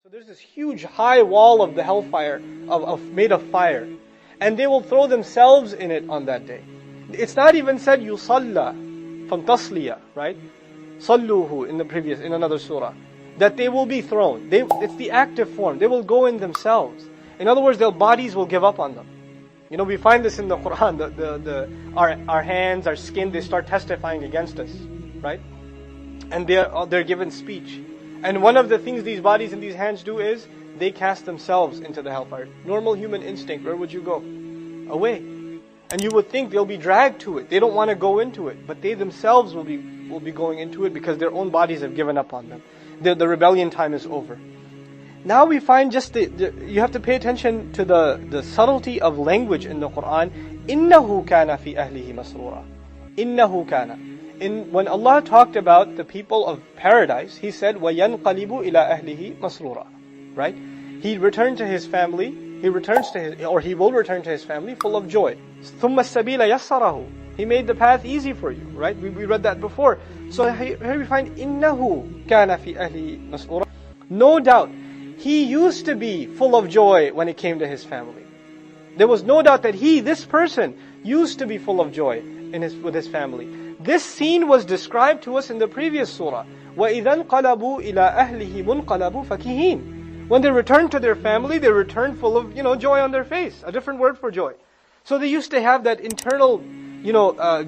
So there's this huge high wall of the hellfire, made of fire. And they will throw themselves in it on that day. It's not even said yusalla from tasliya, right? Salluhu in another surah. That they will be thrown. It's the active form. They will go in themselves. In other words, their bodies will give up on them. You know, we find this in the Quran. Our hands, our skin, they start testifying against us, right? And they're given speech. And one of the things these bodies and these hands do is they cast themselves into the hellfire. Normal human instinct, where would you go? Away. And you would think they'll be dragged to it. They don't want to go into it, but they themselves will be going into it because their own bodies have given up on them. The rebellion time is over. Now we find you have to pay attention to the subtlety of language in the Quran. إِنَّهُ كَانَ فِي أَهْلِهِ مَسْرُورًا. إِنَّهُ كَانَ. When Allah talked about the people of paradise, He said, وَيَنْقَلِبُ إِلَىٰ أَهْلِهِ مَسْرُورًا. Right? He returned to his family, he will return to his family full of joy. ثُمَّ السَّبِيلَ يَسَّرَهُ. He made the path easy for you, right? We read that before. So here we find, إِنَّهُ كَانَ فِي أَهْلِهِ مَسْرُورًا. No doubt, he used to be full of joy when it came to his family. There was no doubt that this person, used to be full of joy with his family. This scene was described to us in the previous surah. وَإِذَا انْقَلَبُوا إِلَىٰ أَهْلِهِمُ انْقَلَبُوا فَكِهِينَ. When they returned to their family, they returned full of, joy on their face. A different word for joy. So they used to have that internal,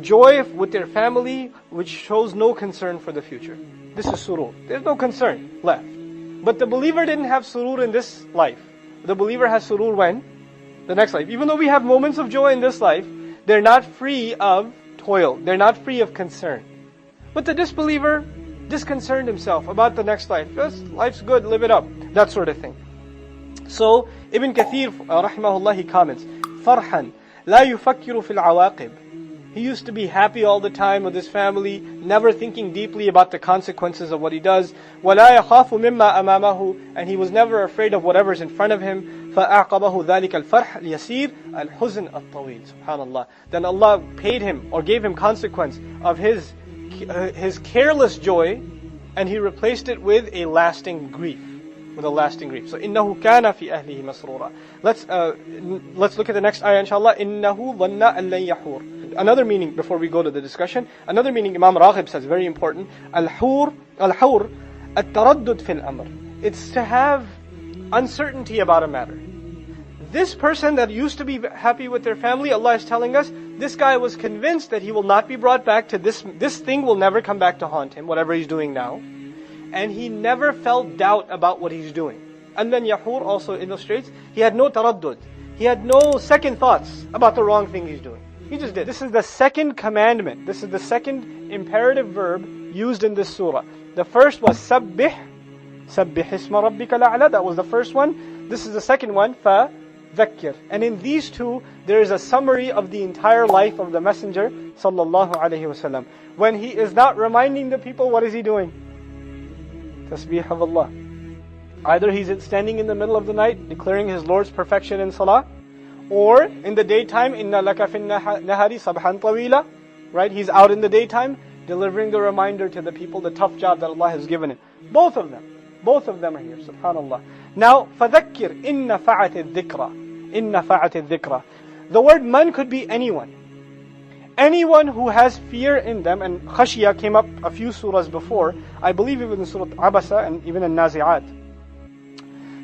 joy with their family, which shows no concern for the future. This is surur. There's no concern left. But the believer didn't have surur in this life. The believer has surur when? The next life. Even though we have moments of joy in this life, they're not free of toil. They're not free of concern. But the disbeliever disconcerned himself about the next life. Just, life's good, live it up. That sort of thing. So, Ibn Kathir, rahimahullah, he comments, فَرْحًا لَا يُفَكِّرُ فِي الْعَوَاقِبِ. He used to be happy all the time with his family, never thinking deeply about the consequences of what he does. وَلَا يَخَافُ مِمَّا أَمَامَهُ. And he was never afraid of whatever's in front of him. فَأَعْقَبَهُ ذَلِكَ الْفَرْحِ الْيَسِيرِ الْحُزْنِ الطَّوِيلِ. Subhanallah. Then Allah paid him or gave him consequence of his careless joy, and He replaced it with a lasting grief. So إِنَّهُ كَانَ فِي أَهْلِهِ مَسْرُورًا. Let's look at the next ayah, inshallah. إِنَّهُ ظَنَّ أَن لَن يَحُورَ. Another meaning before we go to the discussion. Another meaning Imam Raghib says, very important. الحور التردد في الأمر. It's to have uncertainty about a matter. This person that used to be happy with their family, Allah is telling us, this guy was convinced that he will not be brought back to this thing will never come back to haunt him, whatever he's doing now. And he never felt doubt about what he's doing. And then Yahur also illustrates, he had no taraddud. He had no second thoughts about the wrong thing he's doing. He just did. This is the second commandment. This is the second imperative verb used in this surah. The first was sabbih. Sabbih isma rabbika la'ala. That was the first one. This is the second one. Dhakkir. And in these two, there is a summary of the entire life of the Messenger sallallahu alaihi wasallam. When he is not reminding the people, what is he doing? Tasbih of Allah. Either he's standing in the middle of the night declaring his Lord's perfection in salah, or in the daytime, inna laka fin nahari sabhan tawila. Right? He's out in the daytime delivering the reminder to the people, the tough job that Allah has given him. Both of them are here, subhanallah. Now, فَذَكِّرْ إِنَّ فَعَتِ الذِّكْرَ. إِنَّ فَعَتِ الذِّكْرَ. The word man could be anyone. Anyone who has fear in them, and khashiyah came up a few surahs before, I believe even in Surah Abasa and even in Nazi'at.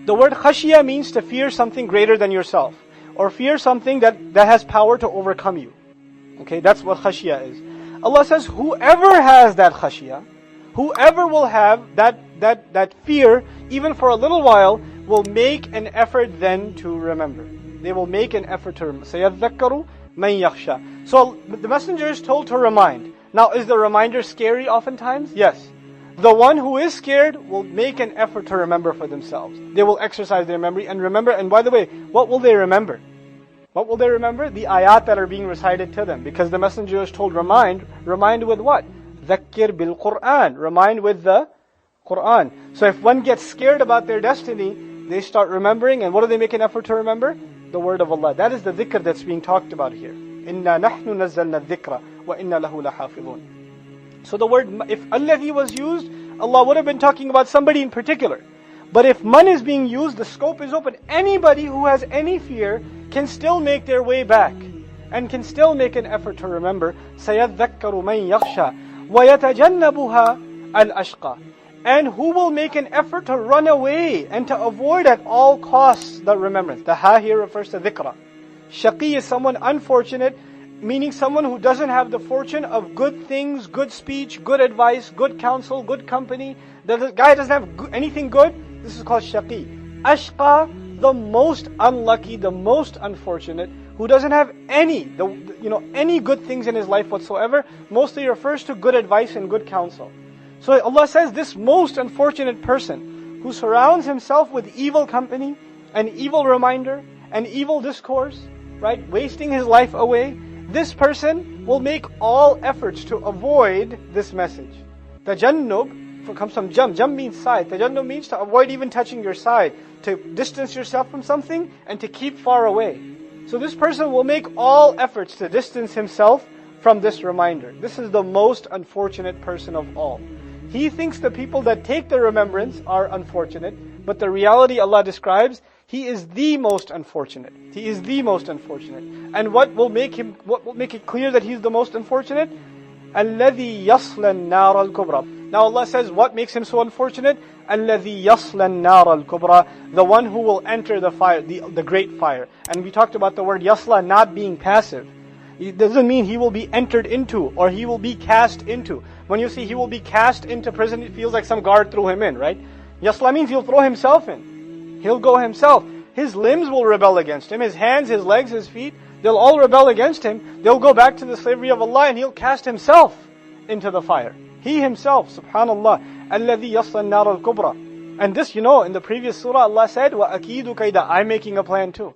The word khashiyah means to fear something greater than yourself, or fear something that has power to overcome you. Okay, that's what khashiyah is. Allah says, whoever has that khashiyah, whoever will have that fear, even for a little while, will make an effort then to remember. They will make an effort to remember. سَيَذَّكَّرُ مَن يَخْشَى. So the messenger is told to remind. Now, is the reminder scary oftentimes? Yes. The one who is scared will make an effort to remember for themselves. They will exercise their memory and remember. And by the way, what will they remember? What will they remember? The ayat that are being recited to them. Because the messenger is told remind with what? ذَكِّرْ بِالْقُرْآنِ. Remind with the Qur'an. So if one gets scared about their destiny, they start remembering, and what do they make an effort to remember? The word of Allah. That is the dhikr that's being talked about here. إِنَّا نَحْنُ نَزَّلْنَا الذِّكْرَ وَإِنَّا لَهُ لَحَافِظُونَ. So the word, if alladhi was used, Allah would have been talking about somebody in particular. But if man is being used, the scope is open. Anybody who has any fear can still make their way back and can still make an effort to remember. سَيَذَّكَّرُ مَنْ يَخْشَى وَيَتَجَنَّبُهَا الْأَشْقَى. And who will make an effort to run away and to avoid at all costs the remembrance. The ha here refers to dhikra. Shaqi is someone unfortunate, meaning someone who doesn't have the fortune of good things, good speech, good advice, good counsel, good company. The guy doesn't have anything good. This is called shaqi. Ashqa, the most unlucky, the most unfortunate, who doesn't have any good things in his life whatsoever. Mostly refers to good advice and good counsel. So Allah says this most unfortunate person who surrounds himself with evil company, an evil reminder, an evil discourse, right, wasting his life away, this person will make all efforts to avoid this message. Tajannub comes from jam. Jam means side. Tajannub means to avoid even touching your side, to distance yourself from something and to keep far away. So this person will make all efforts to distance himself from this reminder. This is the most unfortunate person of all. He thinks the people that take the remembrance are unfortunate, but the reality Allah describes, he is the most unfortunate. He is the most unfortunate. And what will make it clear that he's the most unfortunate? الَّذِي يَصْلَى النَّارَ الْكُبْرَى. Now Allah says, what makes him so unfortunate? الَّذِي يَصْلَى النَّارَ الْكُبْرَى. The one who will enter the fire, the great fire. And we talked about the word yasla not being passive. It doesn't mean he will be entered into or he will be cast into. When you see he will be cast into prison, it feels like some guard threw him in, right? Yasla means he'll throw himself in. He'll go himself. His limbs will rebel against him. His hands, his legs, his feet, they'll all rebel against him. They'll go back to the slavery of Allah and he'll cast himself into the fire. He himself, subhanallah. الَّذِي يَصْلَى النَّارَ الْكُبْرَى. And this, in the previous surah, Allah said, وَأَكِيدُ كَيْدًا. I'm making a plan too.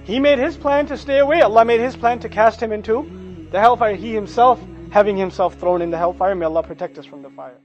He made his plan to stay away. Allah made his plan to cast him into the hellfire. He himself, having himself thrown in the hellfire. May Allah protect us from the fire.